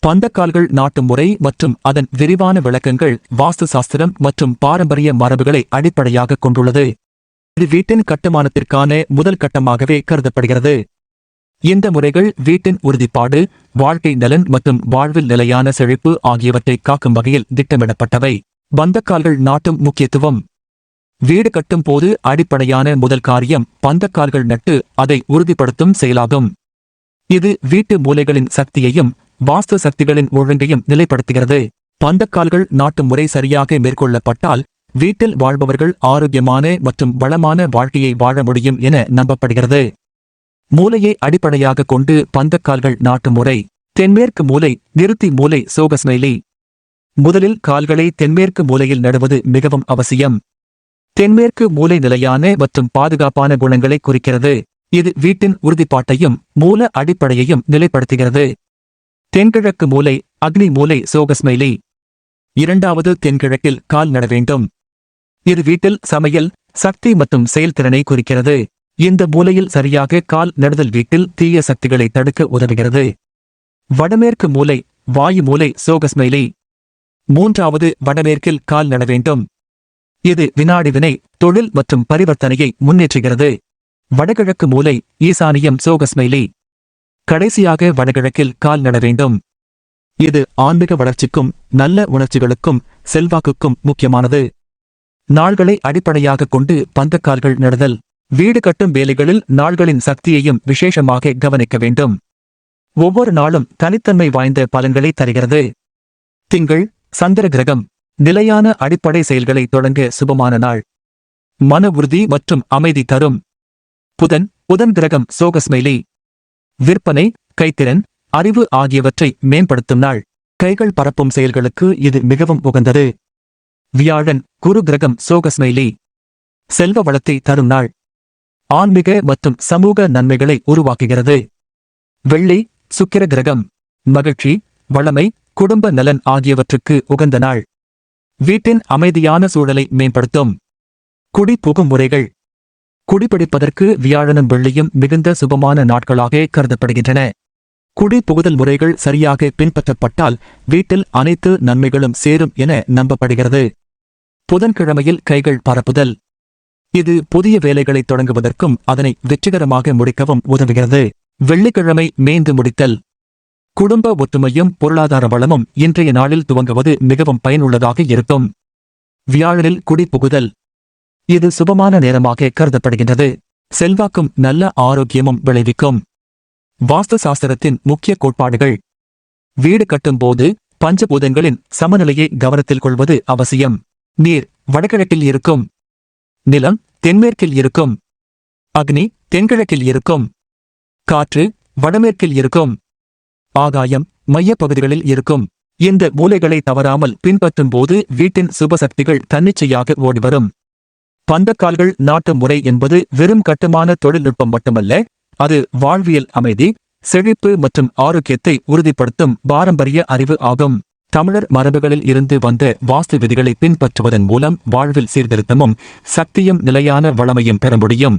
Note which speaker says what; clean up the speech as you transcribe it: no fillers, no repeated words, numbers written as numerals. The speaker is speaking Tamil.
Speaker 1: பந்தக்கால்கள் நாட்டும் முறை மற்றும் அதன் விரிவான விளக்கங்கள் வாஸ்து சாஸ்திரம் மற்றும் பாரம்பரிய மரபுகளை அடிப்படையாக கொண்டுள்ளது. இது வீட்டின் கட்டுமானத்திற்கான முதல் கட்டமாகவே கருதப்படுகிறது. இந்த முறைகள் வீட்டின் உறுதிப்பாடு, வாழ்க்கை நலன் மற்றும் வாழ்வில் நிலையான செழிப்பு ஆகியவற்றை காக்கும் வகையில் திட்டமிடப்பட்டவை. பந்தக்கால்கள் நாட்டும் முக்கியத்துவம். வீடு கட்டும் போது அடிப்படையான முதல் காரியம் பந்தக்கால்கள் நட்டு அதை உறுதிப்படுத்தும் செயலாகும். இது வீட்டு மூலைகளின் சக்தியையும் வாஸ்து சக்திகளின் ஒழுங்கையும் நிலைப்படுத்துகிறது. பந்தக்கால்கள் நாட்டும் முறை சரியாக மேற்கொள்ளப்பட்டால் வீட்டில் வாழ்பவர்கள் ஆரோக்கியமான மற்றும் வளமான வாழ்க்கையை வாழ முடியும் என நம்பப்படுகிறது. மூலையை அடிப்படையாக கொண்டு பந்தக்கால்கள் நாட்டும் முறை. தென்மேற்கு மூலை, நிறுத்தி மூலை சோகஸ்மைலி. முதலில் கால்களை தென்மேற்கு மூலையில் நடுவது மிகவும் அவசியம். தென்மேற்கு மூலை நிலையான மற்றும் பாதுகாப்பான குணங்களை குறிக்கிறது. இது வீட்டின் உறுதிப்பாட்டையும் மூல அடிப்படையையும் நிலைப்படுத்துகிறது. தென்கிழக்கு மூலை, அக்னி மூலை சோகஸ்மைலி. இரண்டாவது தென்கிழக்கில் கால் நட வேண்டும். இது வீட்டில் சமையல், சக்தி மற்றும் செயல்திறனை குறிக்கிறது. இந்த மூலையில் சரியாக கால் நடுதல் வீட்டில் தீய சக்திகளை தடுக்க உதவுகிறது. வடமேற்கு மூலை, வாயு மூலை சோகஸ்மைலி. மூன்றாவது வடமேற்கில் கால் நட வேண்டும். இது வினாடி வினை, தொழில் மற்றும் பரிவர்த்தனையை முன்னேற்றுகிறது. வடகிழக்கு மூலை, ஈசானியம் சோகஸ்மைலி. கடைசியாக வடகிழக்கில் கால் நட வேண்டும். இது ஆன்மீக வளர்ச்சிக்கும் நல்ல உணர்ச்சிகளுக்கும் செல்வாக்குக்கும் முக்கியமானது. நாள்களை அடிப்படையாக கொண்டு பந்தக்கால்கள் நடுதல். வீடு கட்டும் வேலைகளில் நாள்களின் சக்தியையும் விசேஷமாக கவனிக்க வேண்டும். ஒவ்வொரு நாளும் தனித்தன்மை வாய்ந்த பலன்களை தருகிறது. திங்கள், சந்திர கிரகம். நிலையான அடிப்படை செயல்களை தொடங்க சுபமான நாள். மன உறுதி மற்றும் அமைதி தரும். புதன் கிரகம் சோகஸ்மைலி. விற்பனை, கைத்திறன், அறிவு ஆகியவற்றை மேம்படுத்தும் நாள். கைகள் பரப்பும் செயல்களுக்கு இது மிகவும் உகந்தது. வியாழன், குரு கிரகம் சோகஸ்மைலி. செல்வ வளத்தை தரும் நாள். ஆன்மீக மற்றும் சமூக நன்மைகளை உருவாக்குகிறது. வெள்ளி, சுக்கிர கிரகம். மகிழ்ச்சி, வளமை, குடும்ப நலன் ஆகியவற்றுக்கு உகந்த நாள். வீட்டின் அமைதியான சூழலை மேம்படுத்தும். குடி புகும் முறைகள். குடிபிடிப்பதற்கு வியாழனும் வெள்ளியும் மிகுந்த சுபமான நாட்களாக கருதப்படுகின்றன. குடி புகுதல் முறைகள் சரியாக பின்பற்றப்பட்டால் வீட்டில் அனைத்து நன்மைகளும் சேரும் என நம்பப்படுகிறது. புதன்கிழமையில் கைகள் பரப்புதல். இது புதிய வேலைகளை தொடங்குவதற்கும் அதனை வெற்றிகரமாக முடிக்கவும் உதவுகிறது. வெள்ளிக்கிழமை மேய்ந்து முடித்தல். குடும்ப ஒற்றுமையும் பொருளாதார வளமும் இன்றைய நாளில் துவங்குவது மிகவும் பயனுள்ளதாக இருக்கும். வியாழனில் குடி புகுதல். இது சுபமான நேரமாக கருதப்படுகின்றது. செல்வாக்கும் நல்ல ஆரோக்கியமும் விளைவிக்கும். வாஸ்து சாஸ்திரத்தின் முக்கிய கோட்பாடுகள். வீடு கட்டும்போது பஞ்சபூதங்களின் சமநிலையை கவனத்தில் கொள்வது அவசியம். நீர் வடகிழக்கில் இருக்கும். நிலம் தென்மேற்கில் இருக்கும். அக்னி தென்கிழக்கில் இருக்கும். காற்று வடமேற்கில் இருக்கும். ஆகாயம் மையப்பகுதிகளில் இருக்கும். இந்த மூலைகளை தவறாமல் பின்பற்றும் போது வீட்டின் சுபசக்திகள் தன்னிச்சையாக ஓடிவரும். பந்தக்கால்கள் நாட்டும் முறை என்பது வெறும் கட்டுமான தொழில்நுட்பம் மட்டுமல்ல, அது வாழ்வியல் அமைதி, செழிப்பு மற்றும் ஆரோக்கியத்தை உறுதிப்படுத்தும் பாரம்பரிய அறிவு ஆகும். தமிழர் மரபுகளில் இருந்து வந்த வாஸ்து விதிகளை பின்பற்றுவதன் மூலம் வாழ்வில் சீர்திருத்தமும் சக்தியும் நிலையான வளமையும் பெற முடியும்.